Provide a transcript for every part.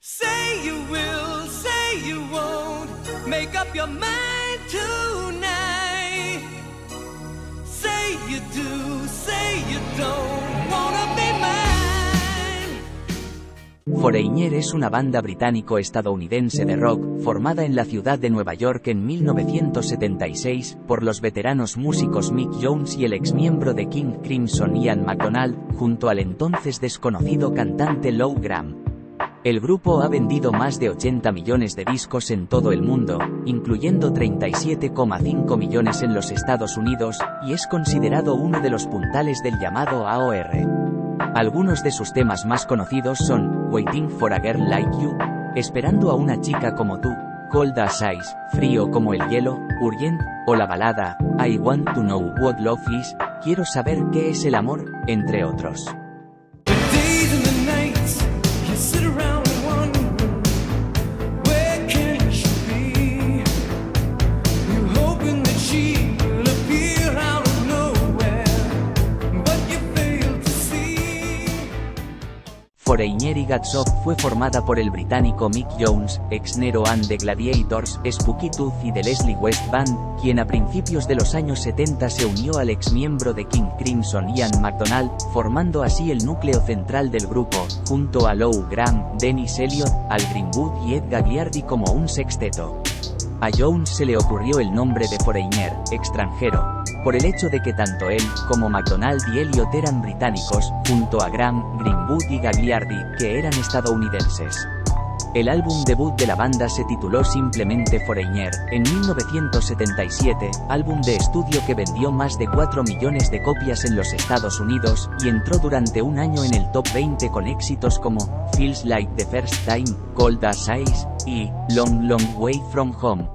Say you will, say you won't, make up your mind tonight. Say you do, say you don't, wanna be mine. Foreigner es una banda británico-estadounidense de rock, formada en la ciudad de Nueva York en 1976, por los veteranos músicos Mick Jones y el exmiembro de King Crimson Ian MacDonald, junto al entonces desconocido cantante Lou Gramm. El grupo ha vendido más de 80 millones de discos en todo el mundo, incluyendo 37,5 millones en los Estados Unidos, y es considerado uno de los puntales del llamado AOR. Algunos de sus temas más conocidos son Waiting for a Girl Like You, Esperando a una chica como tú, Cold as Ice, Frío como el hielo, Urgent, o la balada I Want to Know What Love Is, Quiero saber qué es el amor, entre otros. Foreigner y Guts Up fue formada por el británico Mick Jones, ex Nero and the Gladiators, Spooky Tooth y The Leslie West Band, quien a principios de los años 70 se unió al ex miembro de King Crimson Ian MacDonald, formando así el núcleo central del grupo, junto a Lou Gramm, Dennis Elliott, Al Greenwood y Ed Gagliardi como un sexteto. A Jones se le ocurrió el nombre de Foreigner, extranjero, por el hecho de que tanto él, como MacDonald y Elliott eran británicos, junto a Gramm, Greenwood y Gagliardi, que eran estadounidenses. El álbum debut de la banda se tituló simplemente Foreigner, en 1977, álbum de estudio que vendió más de 4 millones de copias en los Estados Unidos, y entró durante un año en el top 20 con éxitos como Feels Like the First Time, Cold as Ice, y Long Long Way From Home.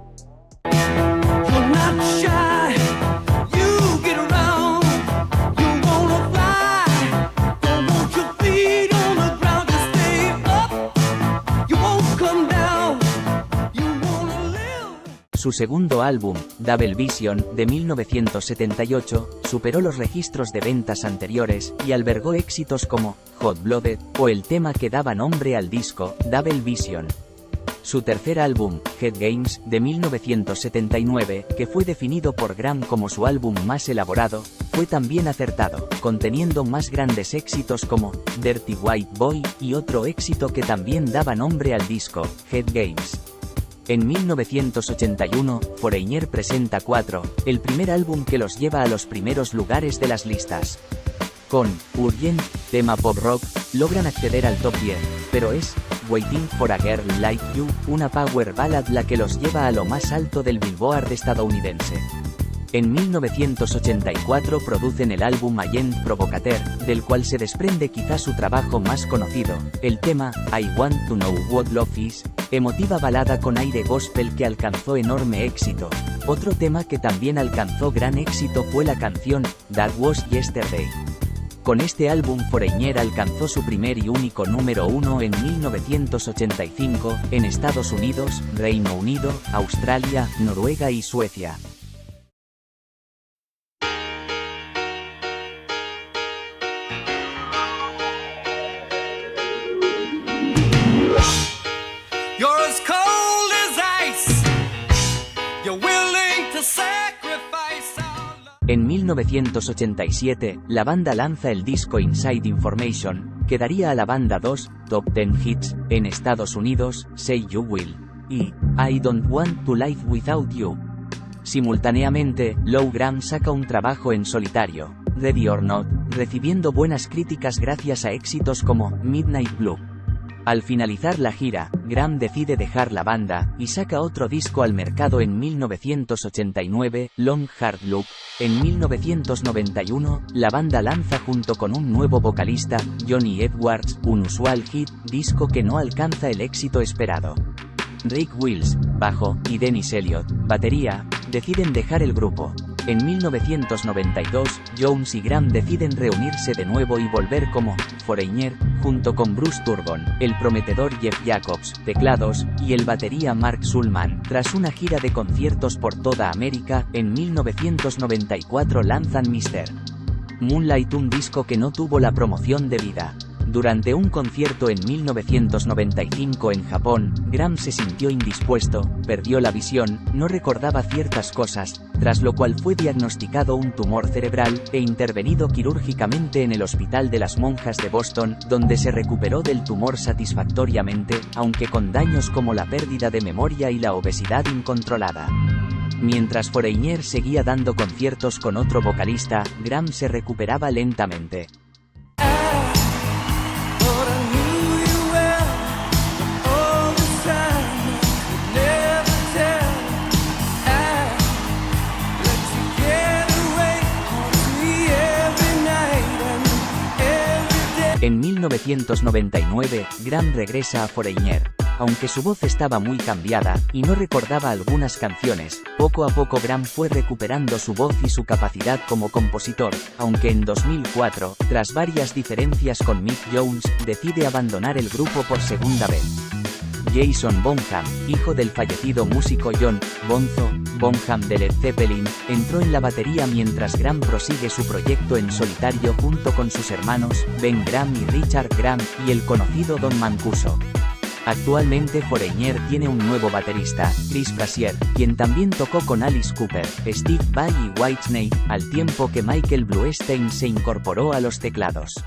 Su segundo álbum, Double Vision, de 1978, superó los registros de ventas anteriores, y albergó éxitos como Hot Blooded, o el tema que daba nombre al disco, Double Vision. Su tercer álbum, Head Games, de 1979, que fue definido por Gramm como su álbum más elaborado, fue también acertado, conteniendo más grandes éxitos como Dirty White Boy, y otro éxito que también daba nombre al disco, Head Games. En 1981, Foreigner presenta 4, el primer álbum que los lleva a los primeros lugares de las listas. Con Urgent, tema pop rock, logran acceder al top 10, pero es Waiting for a Girl Like You, una power ballad la que los lleva a lo más alto del Billboard estadounidense. En 1984 producen el álbum Agent Provocateur, del cual se desprende quizá su trabajo más conocido, el tema I Want to Know What Love Is, emotiva balada con aire gospel que alcanzó enorme éxito. Otro tema que también alcanzó gran éxito fue la canción That Was Yesterday. Con este álbum Foreigner alcanzó su primer y único número 1 en 1985, en Estados Unidos, Reino Unido, Australia, Noruega y Suecia. En 1987, la banda lanza el disco Inside Information, que daría a la banda 2 top 10 hits, en Estados Unidos, Say You Will, y I Don't Want to Live Without You. Simultáneamente, Lou Gramm saca un trabajo en solitario, Ready or Not, recibiendo buenas críticas gracias a éxitos como Midnight Blue. Al finalizar la gira, Gramm decide dejar la banda, y saca otro disco al mercado en 1989, Long Hard Look. En 1991, la banda lanza junto con un nuevo vocalista, Johnny Edwards, Unusual Hit, disco que no alcanza el éxito esperado. Rick Wills, bajo, y Dennis Elliott, batería, deciden dejar el grupo. En 1992, Jones y Gramm deciden reunirse de nuevo y volver como Foreigner, junto con Bruce Turgon, el prometedor Jeff Jacobs, teclados, y el batería Mark Sulman. Tras una gira de conciertos por toda América, en 1994 lanzan Mr. Moonlight, un disco que no tuvo la promoción debida. Durante un concierto en 1995 en Japón, Graham se sintió indispuesto, perdió la visión, no recordaba ciertas cosas, tras lo cual fue diagnosticado un tumor cerebral, e intervenido quirúrgicamente en el Hospital de las Monjas de Boston, donde se recuperó del tumor satisfactoriamente, aunque con daños como la pérdida de memoria y la obesidad incontrolada. Mientras Foreigner seguía dando conciertos con otro vocalista, Graham se recuperaba lentamente. En 1999, Graham regresa a Foreigner. Aunque su voz estaba muy cambiada, y no recordaba algunas canciones, poco a poco Graham fue recuperando su voz y su capacidad como compositor, aunque en 2004, tras varias diferencias con Mick Jones, decide abandonar el grupo por segunda vez. Jason Bonham, hijo del fallecido músico John Bonzo Bonham de Led Zeppelin, entró en la batería mientras Graham prosigue su proyecto en solitario junto con sus hermanos, Ben Graham y Richard Graham, y el conocido Don Mancuso. Actualmente Foreigner tiene un nuevo baterista, Chris Frazier, quien también tocó con Alice Cooper, Steve Vai y Whitesnake, al tiempo que Michael Bluestein se incorporó a los teclados.